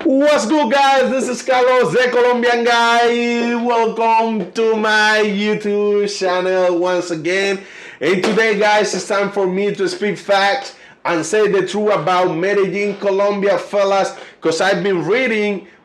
What's good, guys? This is Carlos, the Colombian guy. Welcome to my YouTube channel once again. And today, guys, it's time for me to speak facts and say the truth about Medellin, Colombia, fellas. Because I've been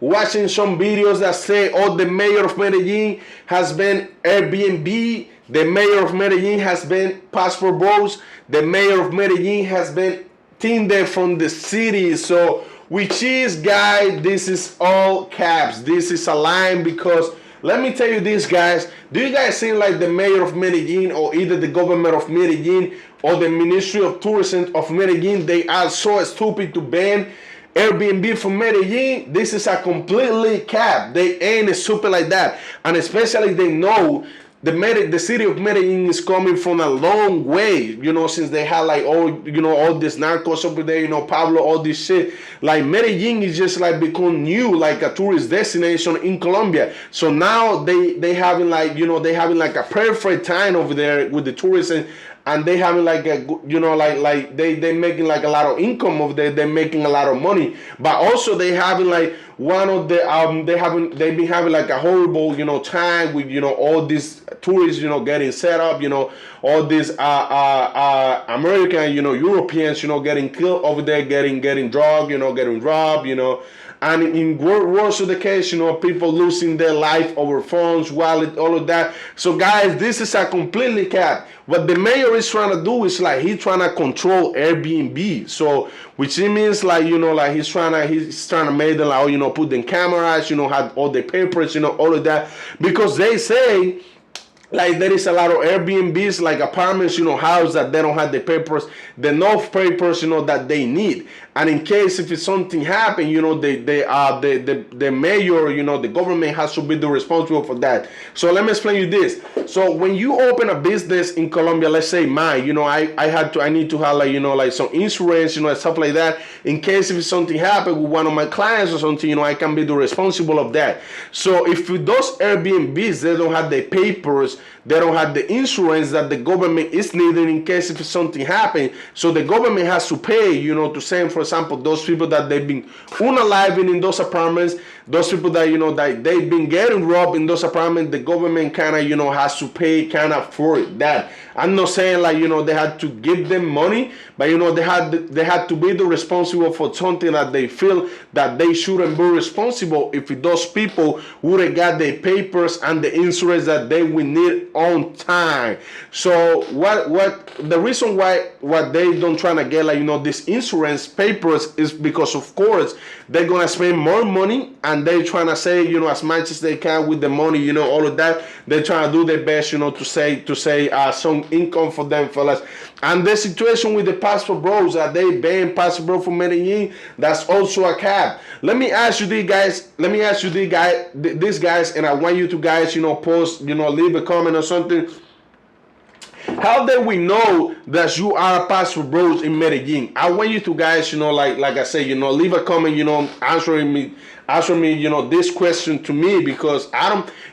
watching some videos that say, oh, the mayor of Medellin has been Airbnb. The mayor of Medellin has been Passport Bros. The mayor of Medellin has been Tinder from the city. So, which is, guys, this is all caps. This is a lie because let me tell you this, guys. Do you guys seem like the mayor of Medellin or either the government of Medellin or the Ministry of Tourism of Medellin, they are so stupid to ban Airbnb from Medellin? This is a completely cap. They ain't stupid like that. And especially they know the city of Medellin is coming from a long way, since they had like all this narcos over there, Pablo, all this shit. Like Medellin is just like become new, like a tourist destination in Colombia. So now they having like, they having like a perfect time over there with the tourism. And they having like a, like they making like a lot of income over there. They're making a lot of money, but also they having like one of the they've been having like a horrible time with all these tourists getting set up, all these American Europeans getting killed over there, getting drugged, getting robbed, and in worse of the case, people losing their life over phones, wallet, all of that. So guys, this is a completely cap. What the mayor is trying to do is like he's trying to control Airbnb. So which means like like he's trying to make them like put the cameras, have all the papers, all of that, because they say like there is a lot of Airbnbs, like apartments, house that they don't have the papers, the enough papers, that they need. And in case if something happen, the mayor, the government has to be the responsible for that. So let me explain you this. So when you open a business in Colombia, let's say mine, I need to have like some insurance, stuff like that, in case if something happen with one of my clients or something, I can be the responsible of that. So if those Airbnbs, they don't have the papers, they don't have the insurance that the government is needing in case if something happens. So the government has to pay, to send, for example, those people that they've been unaliving in those apartments, those people that, that they've been getting robbed in those apartments, the government kind of, has to pay kind of for that. I'm not saying like, they had to give them money, but, they had to be the responsible for something that they feel that they shouldn't be responsible if those people would have got the papers and the insurance that they would need on time. So what the reason why what they don't trying to get like, this insurance papers is because of course they're gonna spend more money and they're trying to say, as much as they can with the money, all of that. They're trying to do their best, to say some income for them, fellas. And the situation with the Passport Bros that they ban Passport Bro from Medellin, that's also a cap. Let me ask you these guys, and I want you to guys, post, leave a comment or something. How did we know that you are Passport Bros in Medellin? I want you to guys, like I said, leave a comment, answer me, this question to me, because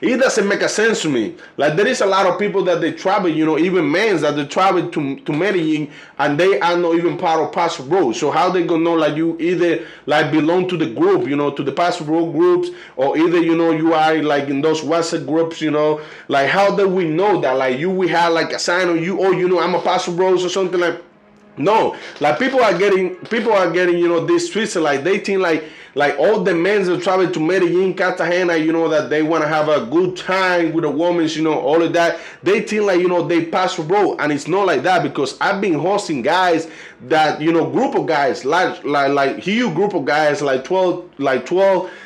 it doesn't make a sense to me. Like there is a lot of people that they travel, even men that they travel to Medellin and they are not even part of Passport Bros. So how they gonna know like you either like belong to the group, to the Passport Bros groups, or either you are like in those WhatsApp groups, like how do we know that like we have like a sign on you, or I'm a Passport Bros or something like. No, like people are getting this twisted, like they think like all the men that travel to Medellin, Cartagena, that they want to have a good time with the women, all of that. They think like, they pass for bro, and it's not like that, because I've been hosting guys that, group of guys, like huge group of guys, like 12,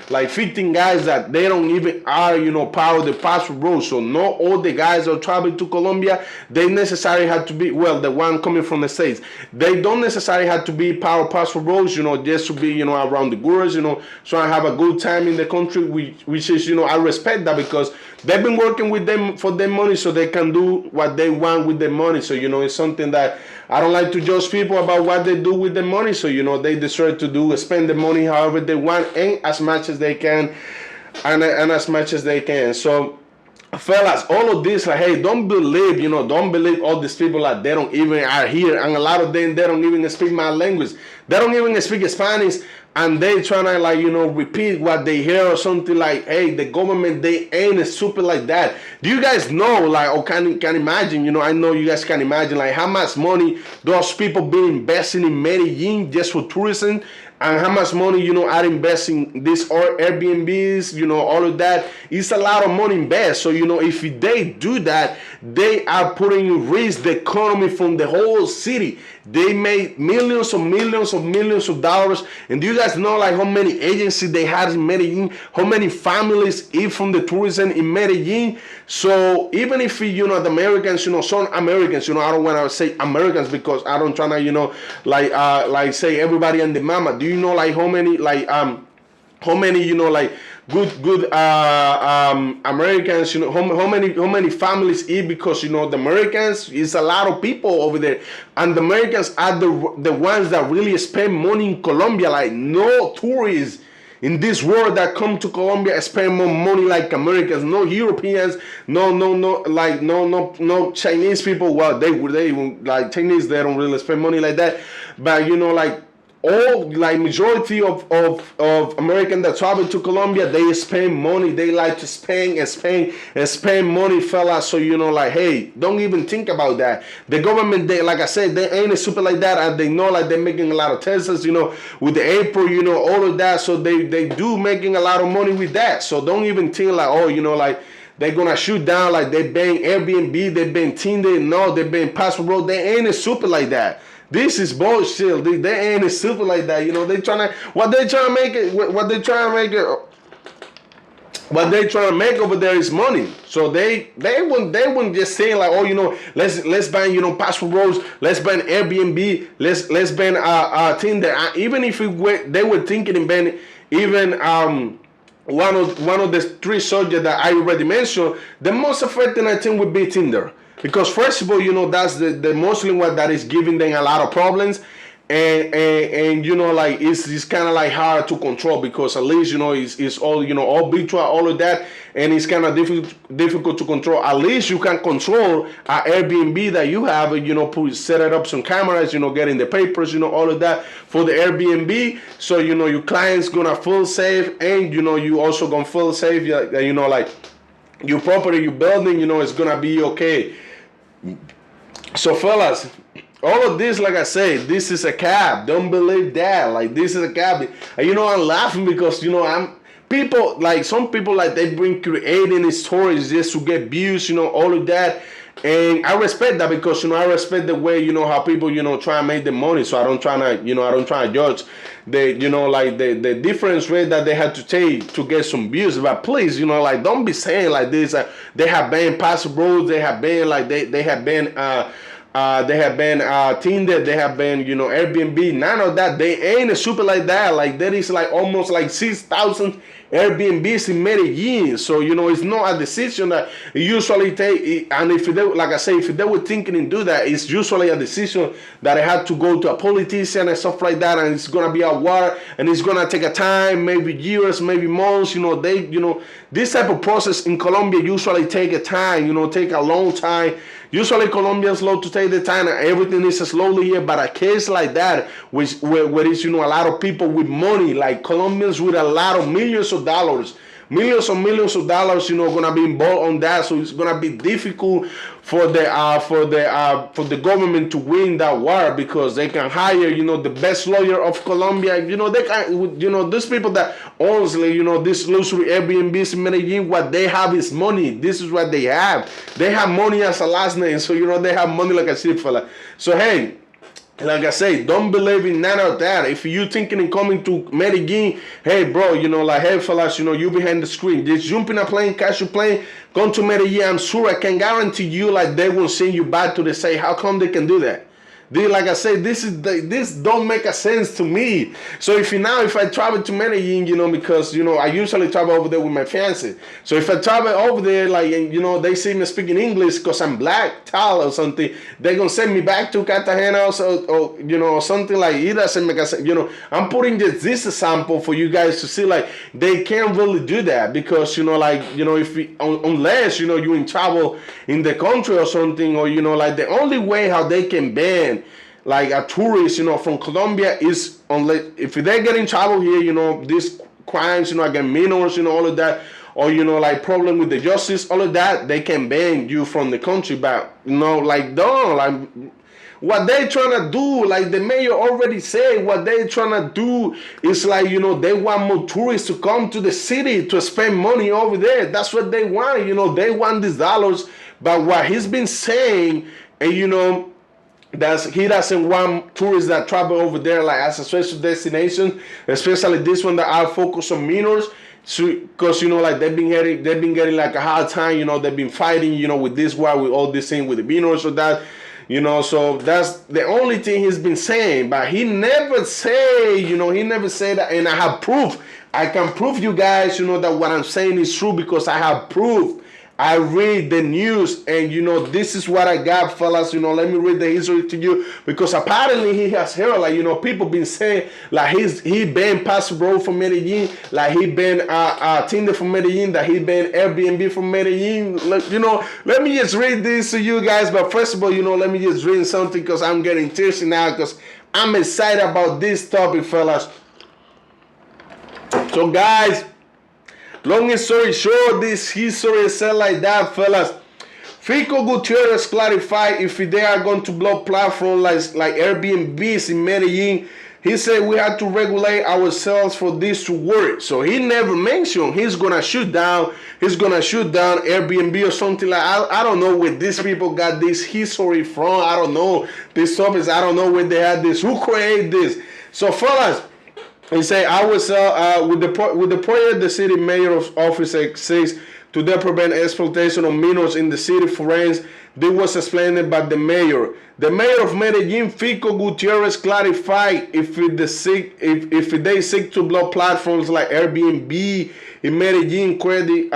like 15 guys that they don't even are, part of the Passport Bros. So not all the guys that travel to Colombia, they necessarily have to be, well, the one coming from the States, they don't necessarily have to be part of Passport Bros, just to be, around the girls, so I have a good time in the country, which is, I respect that, because they've been working with them for their money, so they can do what they want with their money. So, it's something that I don't like to judge people about what they do with the money. So, they deserve to spend the money however they want and as much as they can, and as much as they can. So, fellas, all of this, like, hey, don't believe all these people that they don't even are here, and a lot of them, they don't even speak my language. They don't even speak Spanish. and they trying to like, repeat what they hear or something like, hey, the government, they ain't stupid like that. Do you guys know, like, or can imagine, I know you guys can imagine like how much money those people be investing in Medellin just for tourism, and how much money, are investing these Airbnbs, all of that. It's a lot of money invest. So, if they do that, they are putting in risk the economy from the whole city. They made millions of dollars. And do you guys know like how many agencies they had in Medellin? How many families eat from the tourism in Medellin? So even if the Americans, some Americans, I don't want to say Americans because I don't try to, like say everybody and the mama. Do you know like how many like good Americans, how many families eat, because the Americans is a lot of people over there, and the Americans are the ones that really spend money in Colombia. Like no tourists in this world that come to Colombia spend more money like Americans. No Europeans, no Chinese people. Well, they like Chinese, they don't really spend money like that. But like all like majority of Americans that travel to Colombia, they spend money. They like to spend money, fellas. So like, hey, don't even think about that. The government, they, like I said, they ain't super like that, and they know like they're making a lot of tests, with the April, all of that. So they do making a lot of money with that. So don't even think like, oh, like they're gonna shoot down like they ban Airbnb, they ban Tinder. No, they ban Passport Bro. They ain't super like that. This is bullshit. They ain't super like that. They trying to make over there is money. So they wouldn't just say like, oh, let's ban Passport Bros, let's ban Airbnb, let's ban Tinder. Even if they were thinking in banning even one of the three subjects that I already mentioned, the most effective I think would be Tinder. Because first of all, that's the Muslim one that is giving them a lot of problems, and like it's kind of like hard to control, because at least it's all all virtual, all of that, and it's kind of difficult to control. At least you can control an Airbnb that you have, set it up some cameras, getting the papers, all of that for the Airbnb, so your client's gonna feel safe, and you also gonna feel safe, like your property, your building, is gonna be okay. So fellas, all of this, like I said, this is a cap. Don't believe that. Like this is a cap. And I'm laughing because I'm people like some people like they bring creating stories just to get views, all of that. And I respect that, because I respect the way how people try and make the money. So I don't try to judge the like the different way that they had to take to get some views. But please, like don't be saying like this. They have been Passport Bros. They have been like they have been Tinder. They have been Airbnb. None of that. They ain't super like that. Like there is like almost like 6,000 Airbnbs in Medellin. So it's not a decision that you usually take. And if they, like I say, if they were thinking and do that, it's usually a decision that I had to go to a politician and stuff like that, and it's gonna be a war, and it's gonna take a time, maybe years, maybe months. This type of process in Colombia usually take a time. Take a long time. Usually Colombians love to take the time, and everything is slowly here. But a case like that, where it's a lot of people with money, like Colombians with a lot of millions of dollars, gonna be involved on that. So it's gonna be difficult for the government to win that war, because they can hire the best lawyer of Colombia. They can these people that owns this luxury Airbnbs in Medellin, what they have is money. This is what they have. They have money as a last name, so they have money like a shit fella. So hey, like I say, don't believe in none of that. If you thinking of coming to Medellin, hey bro, like hey fellas, you behind the screen, just jump in a plane, catch a plane, come to Medellin. I'm sure I can guarantee you, like they will send you back to the say. How come they can do that? Like I said, this don't make a sense to me. So if I travel to Medellin, because I usually travel over there with my fiance. So if I travel over there, like they see me speaking English because I'm black, tall or something, they gonna send me back to Cartagena or something like it doesn't make a sense. I'm putting this example for you guys to see like they can't really do that, because unless you in travel in the country or something, or like the only way how they can ban like a tourist, from Colombia is, unless if they get in trouble here, these crimes, against minors, all of that, or like problem with the justice, all of that, they can ban you from the country. But like don't like what they trying to do, like the mayor already said, what they trying to do is like, they want more tourists to come to the city to spend money over there. That's what they want, they want these dollars. But what he's been saying, and he doesn't want tourists that travel over there like as a special destination, especially this one that are focused on minors. So, because like they've been getting like a hard time, they've been fighting, with this war, with all this thing with the minors or that. So that's the only thing he's been saying, but he never say, he never said that, and I have proof. I can prove you guys, that what I'm saying is true because I have proof. I read the news, and this is what I got, fellas. Let me read the history to you, because apparently he has heard, like, people been saying like he banned Paso Bro from Medellin, like he banned Tinder from Medellin, that he banned Airbnb from Medellin. Let me just read this to you guys. But first of all, let me just read something because I'm getting thirsty now because I'm excited about this topic, fellas. So guys, long story short, this history is said like that, fellas. Fico Gutierrez clarified if they are going to block platforms like Airbnbs in Medellin. He said we have to regulate ourselves for this to work. So he never mentioned he's gonna shoot down Airbnb or something like. I don't know where these people got this history from. I don't know this topics. I don't know where they had this. Who created this? So fellas, he said, I was with the project, the city mayor's office says to prevent exploitation of minors in the city forensic. This was explained by the mayor. The mayor of Medellin, Fico Gutierrez, clarified if they seek to block platforms like Airbnb in Medellin, credit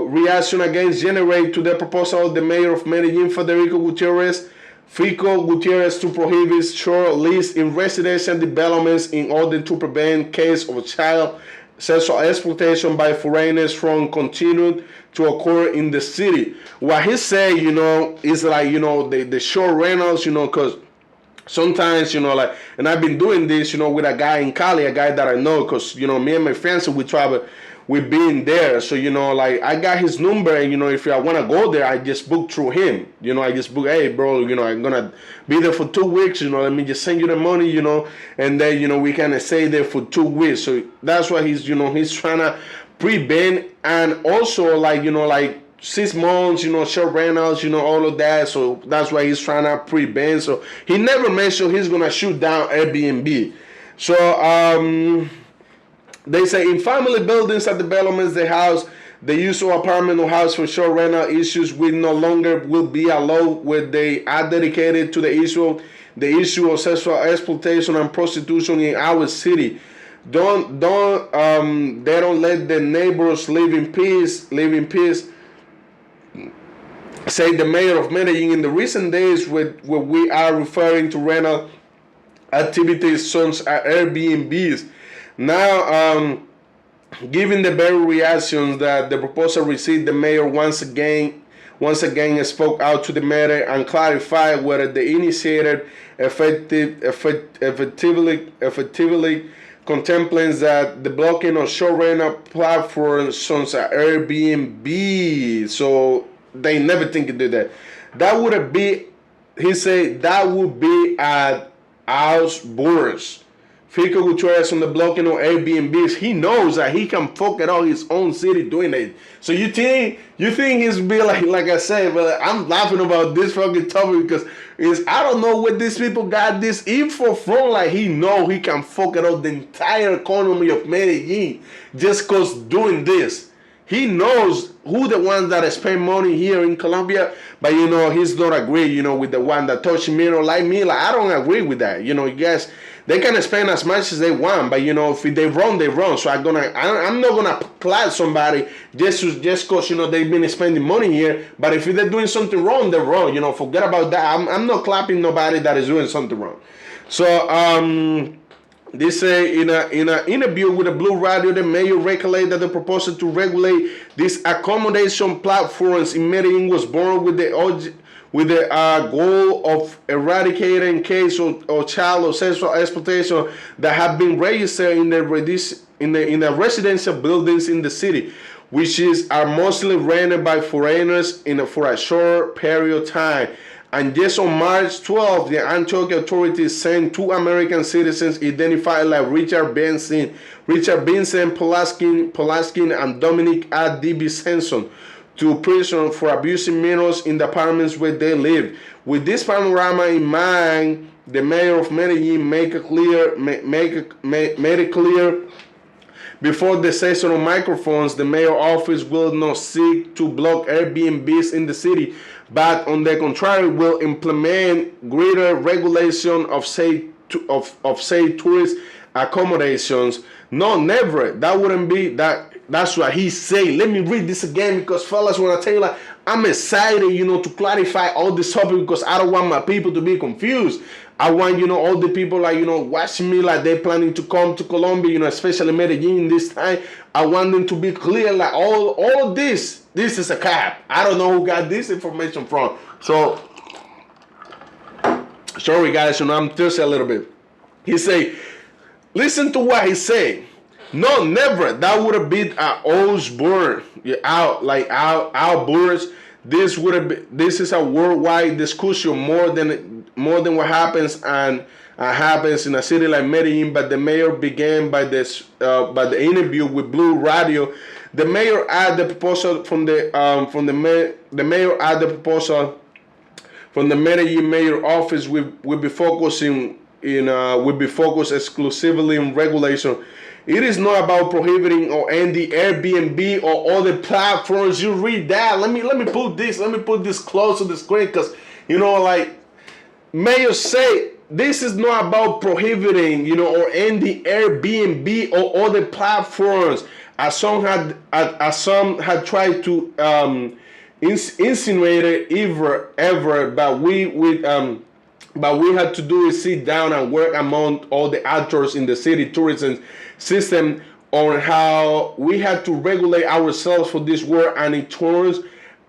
reaction against generate to the proposal of the mayor of Medellin, Federico Gutierrez. Fico Gutierrez to prohibit short lease in residential developments in order to prevent case of child sexual exploitation by foreigners from continuing to occur in the city. What he said, is like, the short rentals, because sometimes, like, and I've been doing this, with a guy in Cali, a guy that I know, because, me and my friends, we travel. We've been there, so like I got his number, and if I want to go there, I just book through him. I just book, hey bro, I'm gonna be there for 2 weeks. Let me just send you the money, and then we kind of stay there for 2 weeks. So that's why he's he's trying to prevent, and also like 6 months, short rentals, all of that. So that's why he's trying to prevent. So he never mentioned he's gonna shoot down Airbnb. So they say in family buildings and developments, the use of apartment or house for short rental issues will no longer will be allowed where they are dedicated to the issue of sexual exploitation and prostitution in our city. They don't let the neighbors live in peace. Say the mayor of Medellin. In the recent days, where we are referring to rental activities such as Airbnbs. Now, given the very reactions that the proposal received, the mayor once again spoke out to the matter and clarified whether the initiated effectively contemplates that the blocking of short rental platforms such as Airbnb. So they never think to do that. That would be, he said, that would be at our borders. Fico Gutierrez on the blocking of Airbnbs. He knows that he can fuck it out his own city doing it. So you think he's be like I said, but I'm laughing about this fucking topic because I don't know where these people got this info from. Like he know he can fuck it out the entire economy of Medellin just cause doing this. He knows who the ones that spend money here in Colombia, but he's not agree, with the one that touch me like me. Like I don't agree with that. You guys. They can spend as much as they want, but if they run, they run. So I'm not gonna clap somebody just cause they've been spending money here. But if they're doing something wrong, they're wrong. Forget about that. I'm not clapping nobody that is doing something wrong. So they say in an interview with a Blue Radio, the mayor recalculated that the proposal to regulate these accommodation platforms in Medellin was born with with the goal of eradicating cases of child or sexual exploitation that have been registered in the residential buildings in the city, which are mostly rented by foreigners for a short period of time. And just on March 12th, the Antioch authorities sent 2 American citizens identified like Richard Vincent Polaskin, and Dominic A. DiVincenzo to prison for abusing minors in the apartments where they live. With this panorama in mind, the mayor of Medellin made it clear before the session of microphones, the mayor's office will not seek to block Airbnbs in the city, but on the contrary, will implement greater regulation of say tourist accommodations. No, never. That wouldn't be that. That's what he say. Let me read this again because, fellas, when I tell you, like, I'm excited, to clarify all this topic because I don't want my people to be confused. I want, all the people, like, watching me, like, they're planning to come to Colombia, especially Medellin this time. I want them to be clear, like, all of this is a cap. I don't know who got this information from. So, sorry, guys, I'm thirsty a little bit. He say, listen to what he say. No, never. That would have been an old bird. Our birds. This is a worldwide discussion more than what happens happens in a city like Medellin. But the mayor began by the interview with Blue Radio. The mayor added the proposal from the Medellin mayor office will be focused exclusively on regulation. It is not about prohibiting or ending Airbnb or other platforms. You read that. Let me put this close to the screen because like mayors say this is not about prohibiting or ending Airbnb or other platforms as some had tried to insinuate it ever, but we had to do is sit down and work among all the actors in the city tourism system on how we had to regulate ourselves for this work, and it turns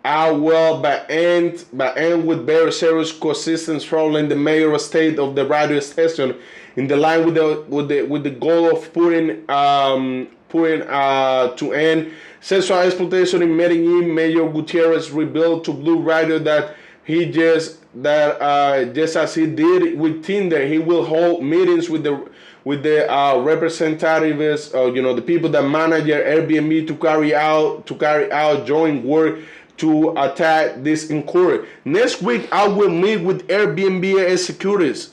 out well, but end with very serious consistent problem. The mayor state of the radio station in the line with the goal of putting to end sexual exploitation in Medellin. Mayor Gutierrez revealed to Blue Radio that just as he did with Tinder, he will hold meetings with the representatives, the people that manage Airbnb to carry out joint work to attack this inquiry. Next week, I will meet with Airbnb executives.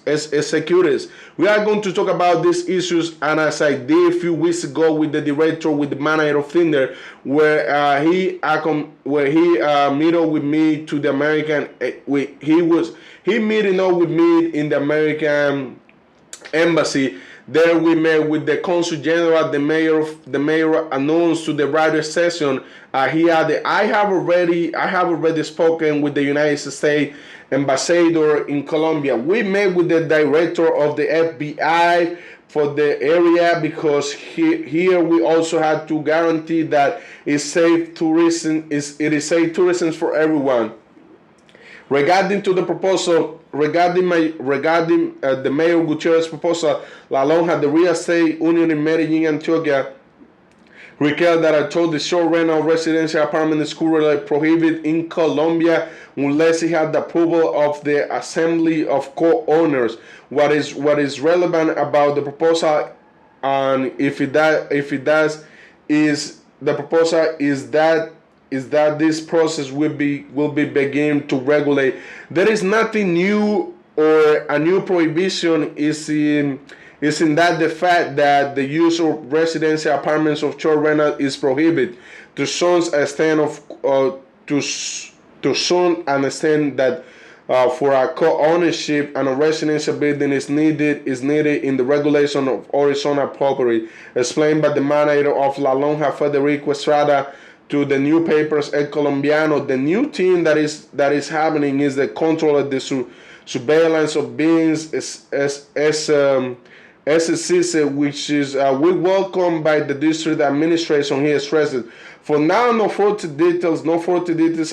We are going to talk about these issues, and as I did a few weeks ago with the manager of Tinder, where he met up with me to the American. He meeting up with me in the American embassy. There we met with the consul general. The mayor announced to the radio session. He added, I have already spoken with the United States ambassador in Colombia. We met with the director of the FBI for the area because here we also had to guarantee that it is safe tourism for everyone. Regarding the Mayor Gutierrez proposal, La Lonja, the real estate union in Medellin, Antioquia, required that I told the short rental residential apartment is currently prohibited in Colombia unless it had the approval of the assembly of co-owners. What is relevant about the proposal, and if it does, is the proposal is that this process will be begin to regulate. There is nothing new or a new prohibition is in that the fact that the use of residential apartments of short rental is prohibited to some extent that for a co-ownership and a residential building is needed in the regulation of Arizona property, explained by the manager of La Lonja, Federico Estrada, to the newspapers El Colombiano. The new thing that is happening is the control of the surveillance of beings SSC, which is we welcome by the district administration. He stresses. For now, no further details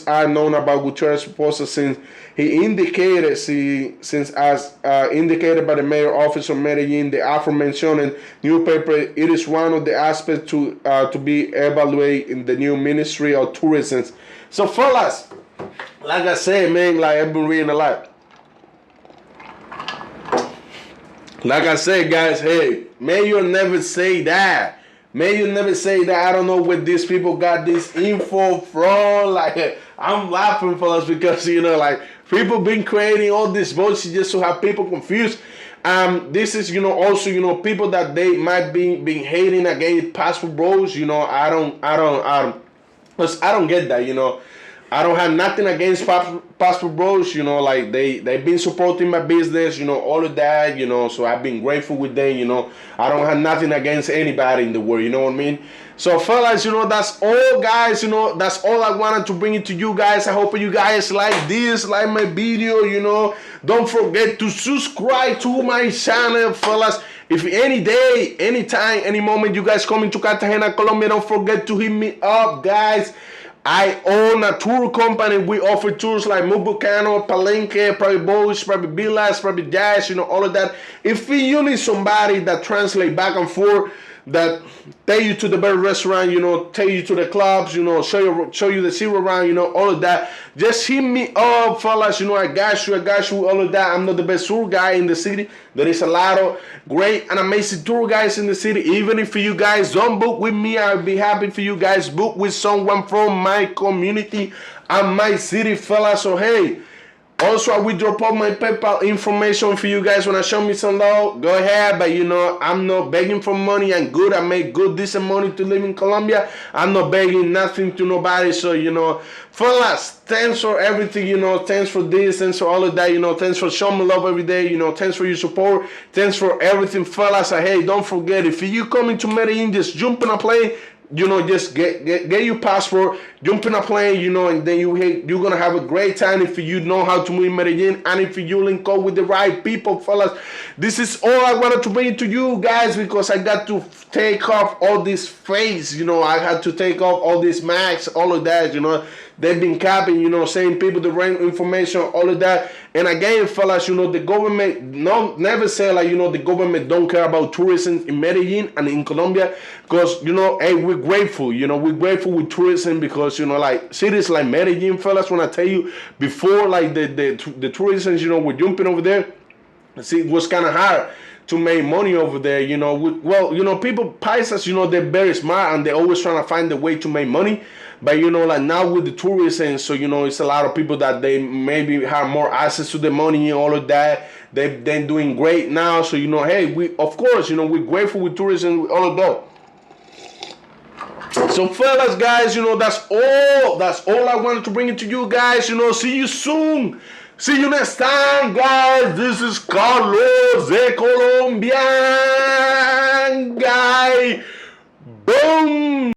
are known about Gutierrez's proposal since he indicated, since as indicated by the mayor office of Medellin, the aforementioned newspaper, it is one of the aspects to be evaluated in the new Ministry of Tourism. So, fellas, like I said, man, like I've been reading a lot. Like I said, guys, hey, may you never say that. May you never say that. I don't know where these people got this info from. Like, I'm laughing, fellas, because, you know, like, people been creating all this bullshit just to have people confused. This is, you know, also, you know, people that they might be been hating against passport bros. You know, I don't get that, you know. I don't have nothing against passport bros, you know, like they've been supporting my business, you know, all of that, you know, so I've been grateful with them, you know. I don't have nothing against anybody in the world, you know what I mean? So, fellas, you know, that's all, guys, you know, that's all I wanted to bring it to you guys. I hope you guys like this, like my video, you know. Don't forget to subscribe to my channel, fellas. If any day, anytime, any moment you guys come into Cartagena, Colombia, don't forget to hit me up, guys. I own a tour company. We offer tours like Volcano, Palenque, private boats, private villas, private yachts, you know, all of that. If you need somebody that translate back and forth, that take you to the better restaurant, you know, take you to the clubs, you know, show you the zero round, you know, all of that. Just hit me up, fellas. You know, I got you, all of that. I'm not the best tour guy in the city. There is a lot of great and amazing tour guys in the city. Even if you guys don't book with me, I'll be happy for you guys book with someone from my community and my city, fellas. So, hey, also, I will drop all my PayPal information for you guys when I show me some love. Go ahead, but you know, I'm not begging for money. I'm good. I make good, decent money to live in Colombia. I'm not begging nothing to nobody. So, you know, fellas, thanks for everything, you know. Thanks for this, thanks for all of that, you know. Thanks for showing me love every day, you know. Thanks for your support. Thanks for everything, fellas. Hey, don't forget, if you come into Medellin, just jump in a plane. You know, just get your passport, jump in a plane, you know, and then you're gonna have a great time if you know how to move in Medellin and if you link up with the right people, fellas. This is all I wanted to bring to you guys because I got to take off all this face, you know. I had to take off all these masks, all of that, you know. They've been capping, you know, saying people the wrong information, all of that. And again, fellas, you know, the government never say, like, you know, the government don't care about tourism in Medellin and in Colombia because, you know, hey, we're grateful, you know, we're grateful with tourism because, you know, like cities like Medellin, fellas, when I tell you before, like the tourism, you know, we're jumping over there, see, it was kind of hard to make money over there, you know. Well, you know, people, paisas, you know, they're very smart and they're always trying to find a way to make money. But, you know, like now with the tourism, so, you know, it's a lot of people that they maybe have more access to the money and all of that. They're doing great now. So, you know, hey, of course, you know, we're grateful with tourism, all of that. So, fellas, guys, you know, that's all I wanted to bring it to you guys. You know, see you soon. See you next time, guys. This is Carlos, the Colombian guy. Boom.